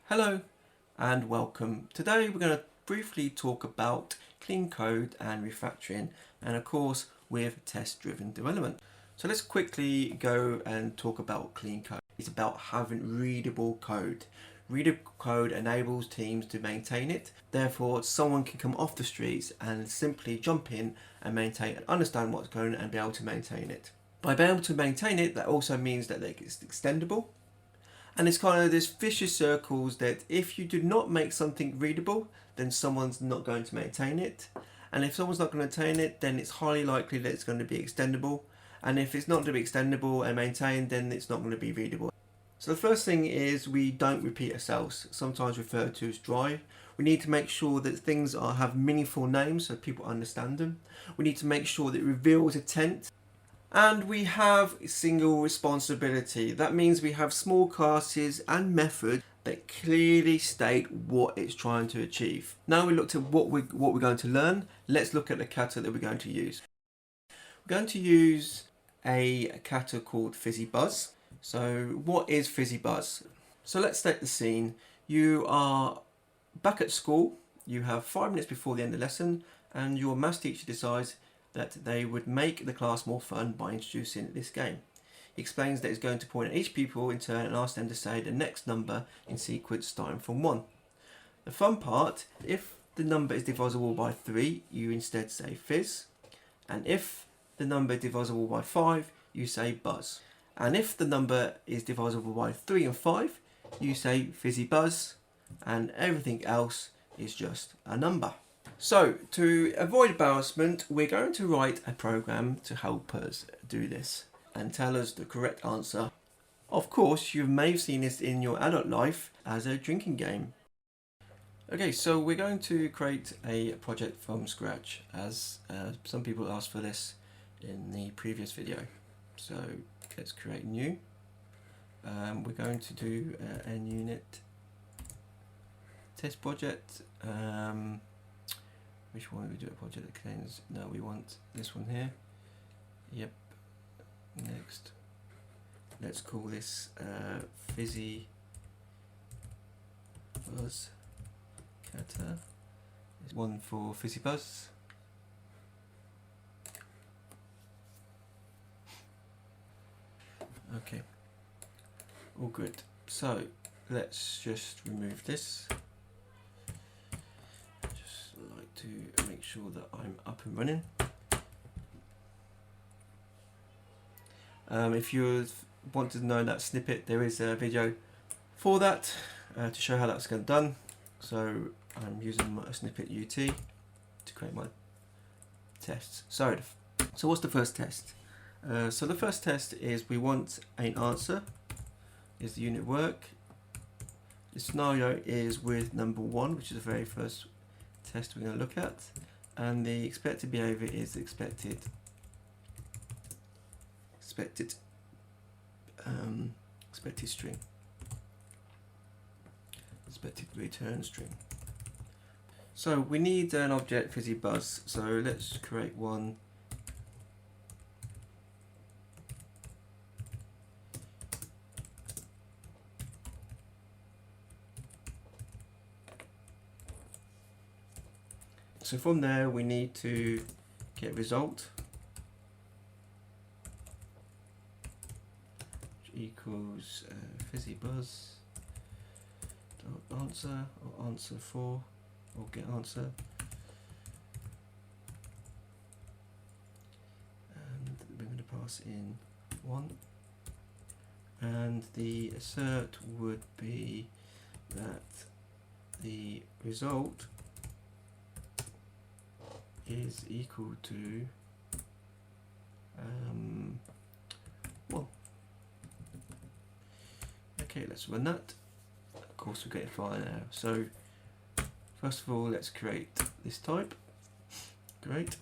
Hello and welcome. Today we're going to briefly talk about clean code and refactoring, and of course with test-driven development. So let's quickly go and talk about clean code. It's about having readable code. Readable code enables teams to maintain it. Therefore, someone can come off the streets and simply jump in and maintain and understand what's going on and be able to maintain it. By being able to maintain it, that also means that it's extendable. And it's kind of this vicious circles that if you do not make something readable, then someone's not going to maintain it. And if someone's not going to maintain it, then it's highly likely that it's going to be extendable. And if it's not going to be extendable and maintained, then it's not going to be readable. So the first thing is we don't repeat ourselves, sometimes referred to as dry. We need to make sure that things have meaningful names so people understand them. We need to make sure that it reveals intent. And we have single responsibility. That means we have small classes and methods that clearly state what it's trying to achieve. Now we looked at what we're going to learn. Let's look at the kata that we're going to use. We're going to use a kata called FizzBuzz. So what is FizzBuzz? So let's set the scene. You are back at school. You have 5 minutes before the end of the lesson, and your maths teacher decides that they would make the class more fun by introducing this game. He explains that he's going to point at each pupil in turn and ask them to say the next number in sequence starting from 1. The fun part, if the number is divisible by 3, you instead say fizz, and if the number is divisible by 5, you say buzz, and if the number is divisible by 3 and 5, you say FizzBuzz, and everything else is just a number. So, to avoid embarrassment, we're going to write a program to help us do this and tell us the correct answer. Of course, you may have seen this in your adult life as a drinking game. Okay, so we're going to create a project from scratch, as some people asked for this in the previous video. So, let's create new. We're going to do an unit test project. Which one do we do a project that contains? No, we want this one here. Yep. Next. Let's call this FizzBuzz kata. There's one for FizzBuzz. Okay. All good. So let's just remove this. To make sure that I'm up and running. If you want to know that snippet, there is a video for that to show how that's going done. So I'm using my snippet UT to create my tests. So what's the first test? So the first test is we want an answer. Is the unit work? The scenario is with number 1, which is the very first test we're going to look at, and the expected behavior is expected string, expected return string. So we need an object FizzBuzz, so let's create one. So from there we need to get result, which equals FizzBuzz dot answer, or answer for, or get answer, and we're going to pass in 1, and the assert would be that the result is equal to 1. Okay, let's run that. Of course we're getting file error. So first of all, let's create this type. Great.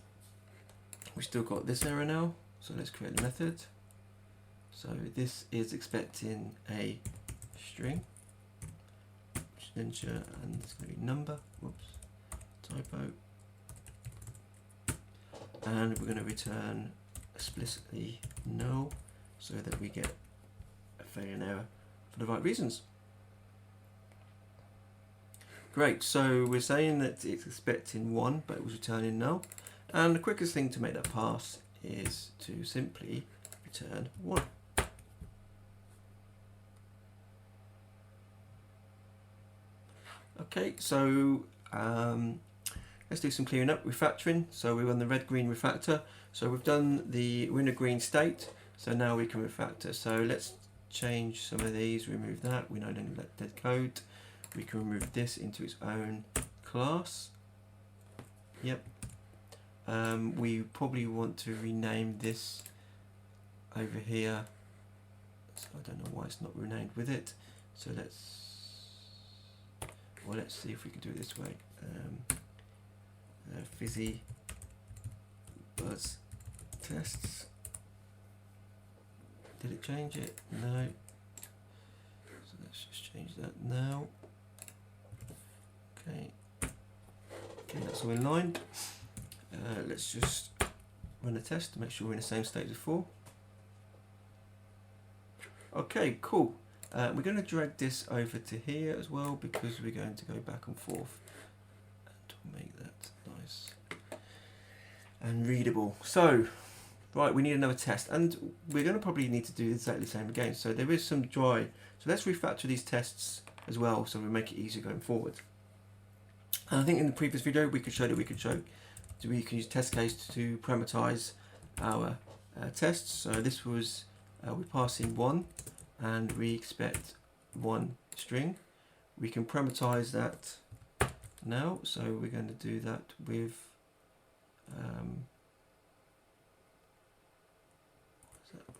We still got this error now, so let's create a method. So this is expecting a string, which is an integer, and it's going to be number. Whoops, typo. And we're going to return explicitly null so that we get a failure and error for the right reasons. Great, so we're saying that it's expecting 1, but it was returning null. And the quickest thing to make that pass is to simply return 1. Okay, so let's do some clearing up, refactoring. So we run the red-green refactor. So we're in a green state, so now we can refactor. So let's change some of these, remove that. We no longer let dead code. We can remove this into its own class. Yep. We probably want to rename this over here. So I don't know why it's not renamed with it. So let's see if we can do it this way. FizzBuzz tests. Did it change it? No. So let's just change that now. Okay. Okay, that's all in line. Let's just run a test to make sure we're in the same state as before. Okay, cool. We're going to drag this over to here as well because we're going to go back and forth and make that nice and readable. So, right, we need another test, and we're going to probably need to do exactly the same again. So there is some dry. So let's refactor these tests as well, so we make it easier going forward. And I think in the previous video we can use test case to parameterize our tests. So this was we pass in 1 and we expect 1 string. We can parameterize that now, so we're going to do that with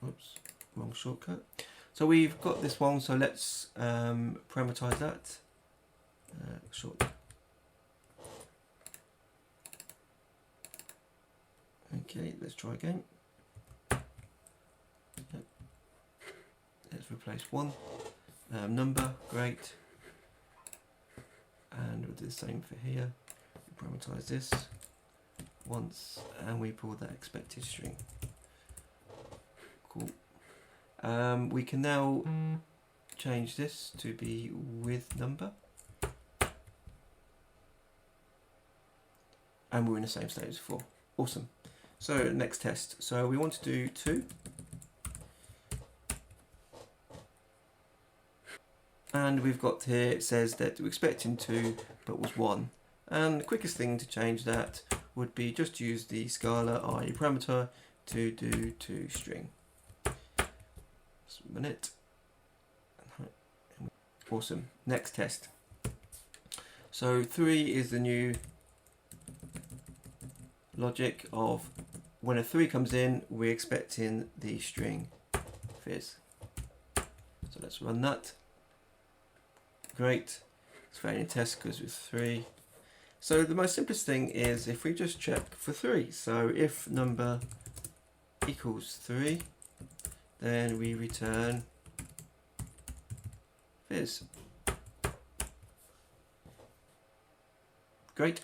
oops, wrong shortcut. So we've got this one, so let's parameterize that. Okay, let's try again. Yep. Let's replace 1 number, great. And we'll do the same for here. We parameterize this once and we pull that expected string. Cool. We can now change this to be with number. And we're in the same state as before. Awesome. So next test. So we want to do 2. And we've got here, it says that we're expecting 2, but was 1. And the quickest thing to change that would be just use the Scala i parameter to do toString. Just a minute. Awesome. Next test. So 3 is the new logic of when a 3 comes in, we're expecting the string fizz. So let's run that. Great. It's failing test because it's 3. So the most simplest thing is if we just check for 3. So if number equals 3, then we return fizz. Great.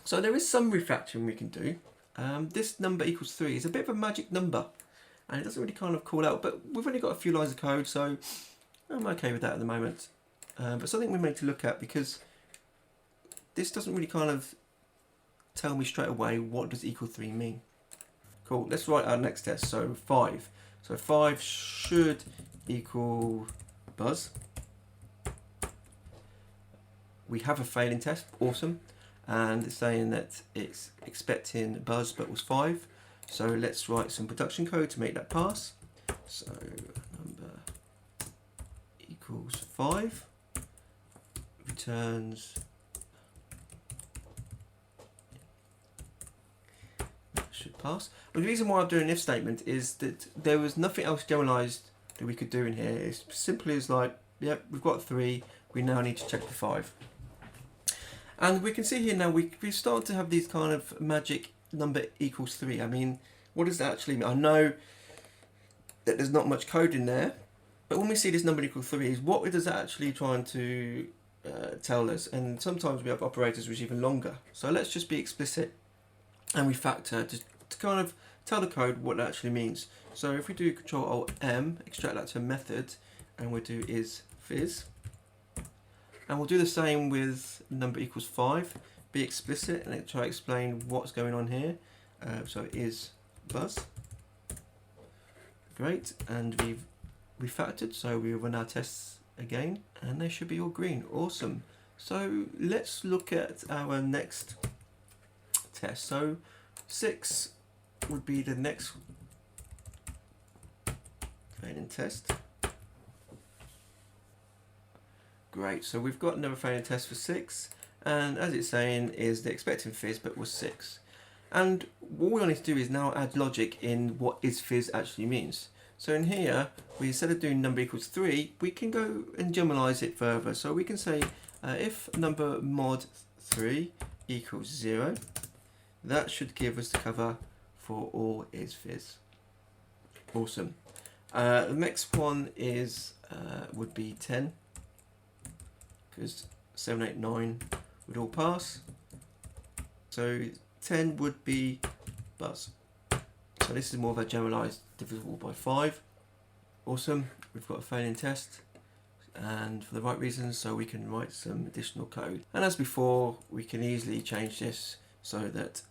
So there is some refactoring we can do. This number equals 3 is a bit of a magic number, and it doesn't really kind of call out, but we've only got a few lines of code, so I'm okay with that at the moment. But something we need to look at, because this doesn't really kind of tell me straight away what does equal 3 mean. Cool, let's write our next test. So 5. So 5 should equal buzz. We have a failing test, awesome. And it's saying that it's expecting buzz but was 5. So let's write some production code to make that pass. So number equals 5 returns that should pass. But the reason why I'm doing an if statement is that there was nothing else generalized that we could do in here. It's simply as like, yep, we've got 3, we now need to check for 5. And we can see here now we start to have these kind of magic number equals 3. I mean, what does that actually mean? I know that there's not much code in there, but when we see this number equals 3, what is that actually trying to tell us? And sometimes we have operators which are even longer. So let's just be explicit and refactor to kind of tell the code what that actually means. So if we do Control-Alt-M, extract that to a method, and we do is fizz. And we'll do the same with number equals 5. Be explicit and try to explain what's going on here. So it is buzz. Great, and we've refactored, so we run our tests again, and they should be all green. Awesome. So let's look at our next test. So 6 would be the next failing test. Great, so we've got another failing test for 6, and as it's saying is the expected fizz but was 6. And what we need to do is now add logic in what is fizz actually means. So in here, instead of doing number equals 3, we can go and generalize it further. So we can say if number mod 3 equals 0, that should give us the cover for all is fizz. Awesome. The next one is would be 10, because 7, 8, 9 would all pass. So 10 would be buzz. So this is more of a generalized divisible by 5. Awesome. We've got a failing test, and for the right reasons, so we can write some additional code. And as before, we can easily change this so that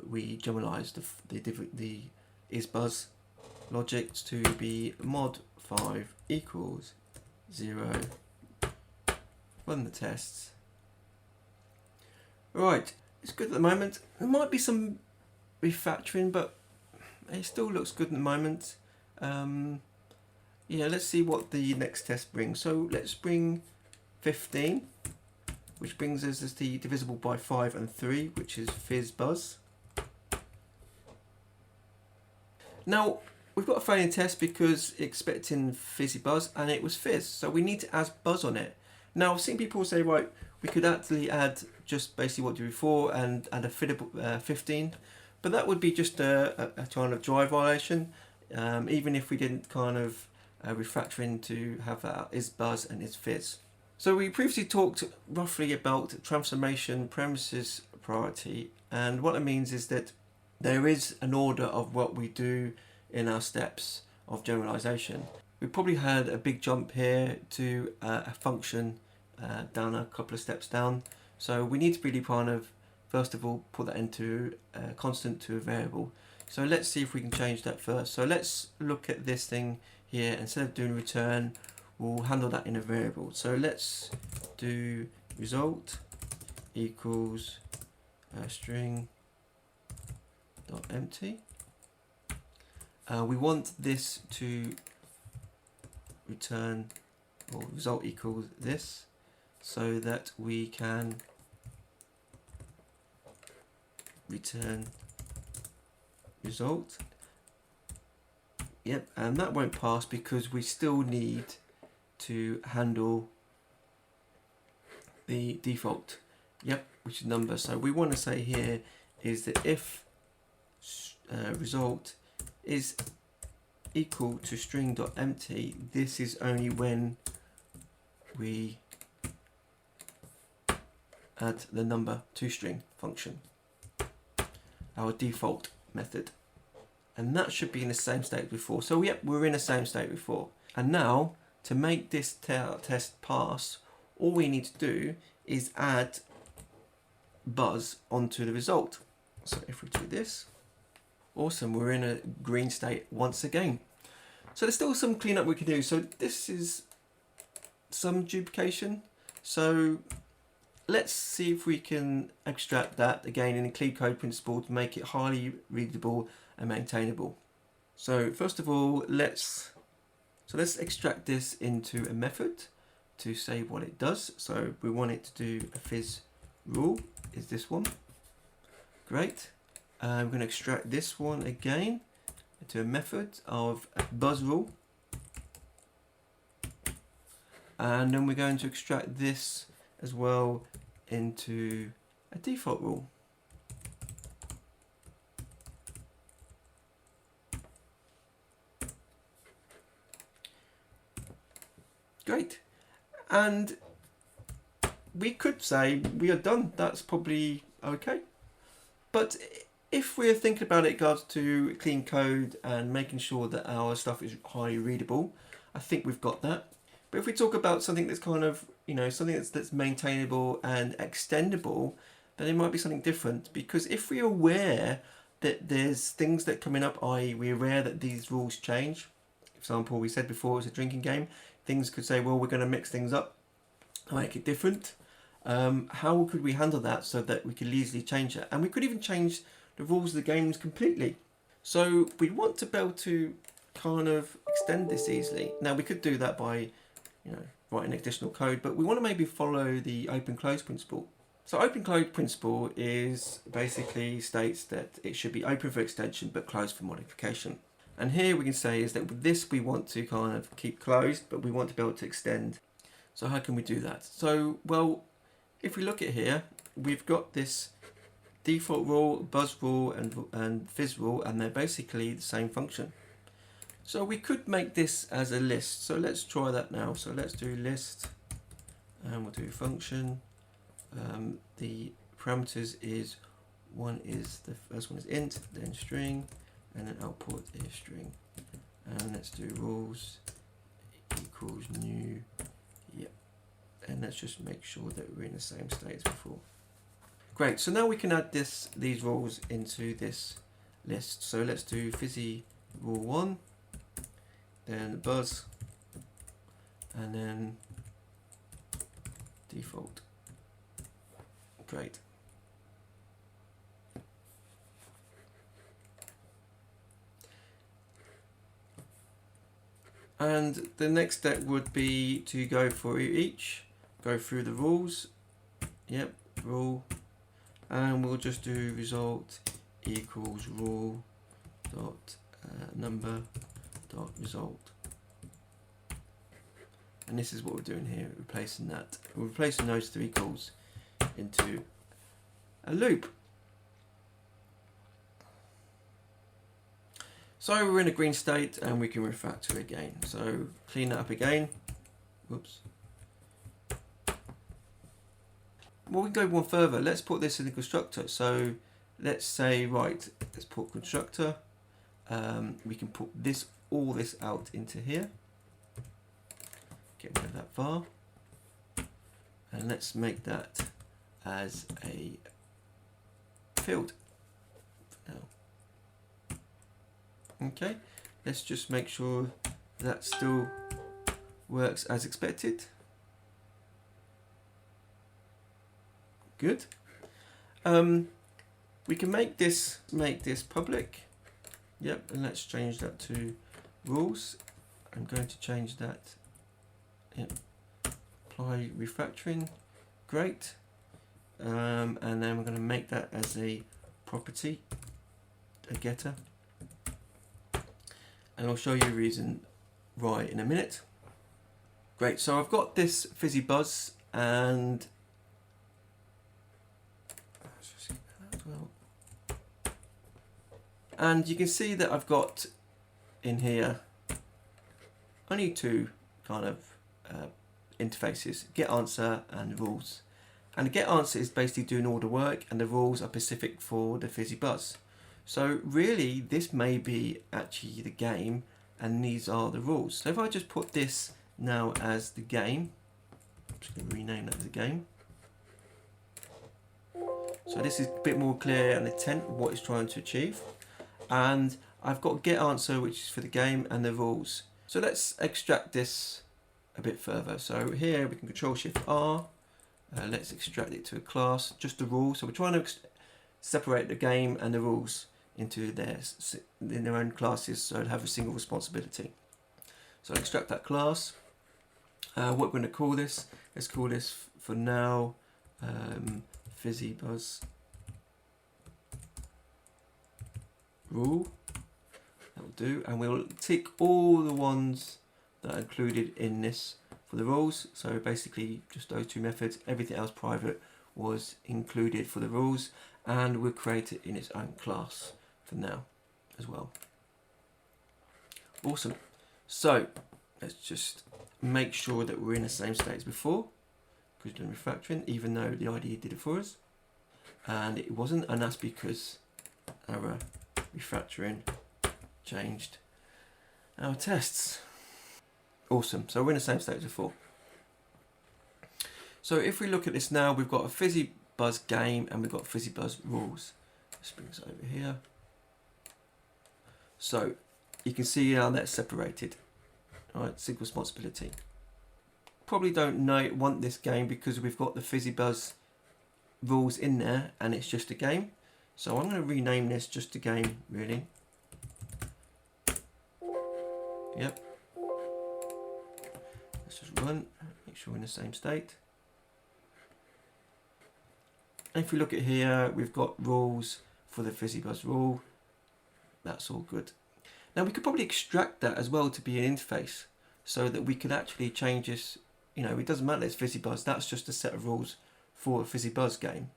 we generalize the is buzz logic to be mod 5 equals 0. Run the tests. Right, it's good at the moment. There might be some refactoring, but it still looks good at the moment. Yeah, let's see what the next test brings. So let's bring 15, which brings us as the divisible by 5 and 3, which is FizzBuzz. Now, we've got a failing test because expecting fizzy buzz, and it was fizz, so we need to add buzz on it. Now, I've seen people say, right, we could actually add just basically what we did before and add a 15, but that would be just a kind of dry violation, even if we didn't kind of refactor in to have that is buzz and is fizz. So we previously talked roughly about transformation premises priority, and what it means is that there is an order of what we do in our steps of generalization. We probably had a big jump here to a function down a couple of steps down. So we need to really kind of, first of all, put that into a constant to a variable. So let's see if we can change that first. So let's look at this thing here. Instead of doing return, we'll handle that in a variable. So let's do result equals string dot empty. We want this to return, or result equals this, so that we can return result. Yep, and that won't pass because we still need to handle the default, yep, which is number. So we want to say here is that if result is equal to string.empty, this is only when we add the number to string function, our default method, and that should be in the same state before. So yep, we're in the same state before. And now to make this test pass, all we need to do is add buzz onto the result. So if we do this, awesome, we're in a green state once again. So there's still some cleanup we can do. So this is some duplication. So let's see if we can extract that again in a clean code principle to make it highly readable and maintainable. So first of all, let's extract this into a method to say what it does. So we want it to do a fizz rule, is this one. Great. I'm going to extract this one again into a method of buzz rule, and then we're going to extract this as well into a default rule. Great, and we could say we are done. That's probably okay, but if we're thinking about it in regards to clean code and making sure that our stuff is highly readable, I think we've got that. But if we talk about something that's kind of, something that's maintainable and extendable, then it might be something different. Because if we're aware that there's things that coming up, i.e. we're aware that these rules change. For example, we said before it's a drinking game. Things could say, well, we're going to mix things up, make it different. How could we handle that so that we could easily change it? And we could even change the rules of the games completely. So we want to be able to kind of extend this easily. Now we could do that by, writing additional code, but we want to maybe follow the open close principle. So open close principle is basically states that it should be open for extension but closed for modification. And here we can say is that with this we want to kind of keep closed, but we want to be able to extend. So how can we do that? So, well, if we look at here, we've got this default rule, buzz rule, and fizz rule, and they're basically the same function. So we could make this as a list. So let's try that now. So let's do list, and we'll do function. The parameters is the first one is int, then string, and then output is string. And let's do rules equals new. Yep. And let's just make sure that we're in the same state as before. Great, so now we can add these rules into this list. So let's do fizzy rule 1, then buzz, and then default. Great. And the next step would be to go for each, go through the rules. Yep, rule. And we'll just do result equals rule dot number dot result. And this is what we're doing here, replacing that. We're replacing those three calls into a loop. So we're in a green state and we can refactor again. So clean that up again. Whoops. Well, we can go one further. Let's put this in the constructor. So let's say, right, let's put constructor. We can put all this out into here. Get rid of that var. And let's make that as a field for now. Okay, let's just make sure that still works as expected. Good. We can make this public. Yep, and let's change that to rules. I'm going to change that. Yep. Apply refactoring. Great. And then we're going to make that as a property, a getter. And I'll show you a reason why in a minute. Great, so I've got this FizzBuzz, and you can see that I've got in here only two kind of interfaces, get answer and rules. And the get answer is basically doing all the work, and the rules are specific for the FizzBuzz. So really, this may be actually the game, and these are the rules. So if I just put this now as the game, I'm just going to rename that as the game. So this is a bit more clear and intent of what it's trying to achieve. And I've got get answer, which is for the game, and the rules. So let's extract this a bit further. So here we can Control Shift R. Let's extract it to a class, just the rules. So we're trying to separate the game and the rules into their own classes, so it'll have a single responsibility. So I'll extract that class. What we're going to call this, let's call this for now FizzBuzz rule. That will do, and we'll tick all the ones that are included in this for the rules. So basically just those two methods, everything else private was included for the rules, and we'll create it in its own class for now as well. Awesome. So let's just make sure that we're in the same state as before, because we're doing refactoring, even though the IDE did it for us, and it wasn't, and that's because our refactoring changed our tests. Awesome. So we're in the same state as before. So if we look at this now, we've got a FizzBuzz game and we've got FizzBuzz rules. Let's bring this over here. So you can see how that's separated. All right, single responsibility. Probably don't want this game because we've got the FizzBuzz rules in there and it's just a game. So I'm going to rename this just a game, really. Yep. Let's just run, make sure we're in the same state. And if we look at here, we've got rules for the FizzBuzz rule. That's all good. Now we could probably extract that as well to be an interface so that we could actually change this. You know, it doesn't matter, it's FizzBuzz, that's just a set of rules for a FizzBuzz game.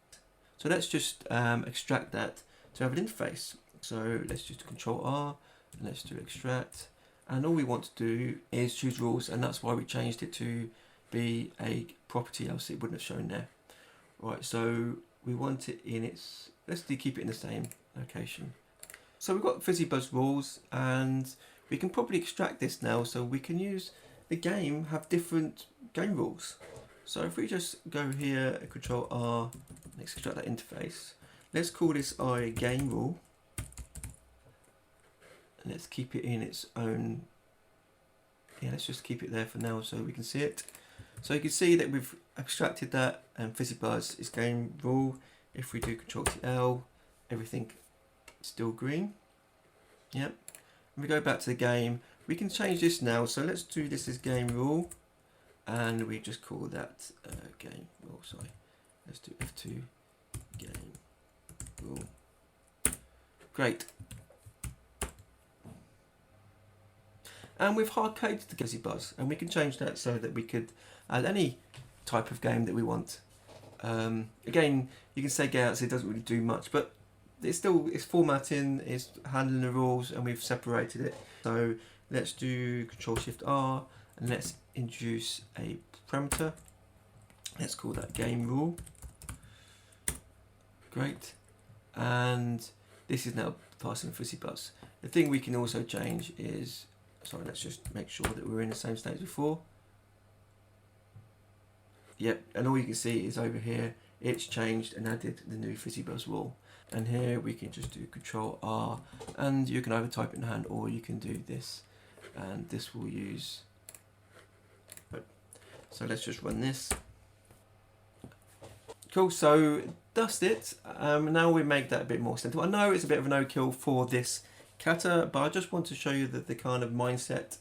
So let's just extract that to have an interface. So let's just Control R and let's do extract. And all we want to do is choose rules, and that's why we changed it to be a property, else it wouldn't have shown there. Right, so we want it in its, let's keep it in the same location. So we've got FizzBuzz rules, and we can probably extract this now so we can use the game, have different game rules. So if we just go here, Control R, let's extract that interface. Let's call this our game rule. And let's keep it in its own, yeah, let's just keep it there for now so we can see it. So you can see that we've abstracted that, and FizzBuzz is game rule. If we do Control T L, everything is still green. Yep. And we go back to the game. We can change this now. So let's do this as game rule, and we just call that game rule. Sorry, let's do F2 game rule. Great. And we've hard-coded the FizzBuzz, and we can change that so that we could add any type of game that we want. Again, you can say get out, so it doesn't really do much, but it's formatting, it's handling the rules, and we've separated it. So let's do Control Shift R, and let's introduce a parameter. Let's call that game rule. Great. And this is now passing FizzBuzz. The thing we can also change is, sorry, let's just make sure that we're in the same state as before. Yep, and all you can see is over here, it's changed and added the new FizzBuzz rule. And here we can just do Control R, and you can either type it in hand or you can do this, and this will use. So let's just run this. Cool, so that's it. Now we make that a bit more simple. I know it's a bit of an overkill for this kata, but I just want to show you that the kind of mindset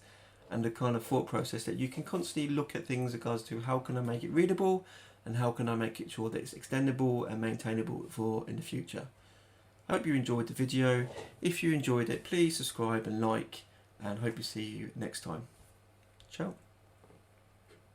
and the kind of thought process that you can constantly look at things in regards to how can I make it readable and how can I make it sure that it's extendable and maintainable for in the future. I hope you enjoyed the video. If you enjoyed it, please subscribe and like, and hope to see you next time. Ciao.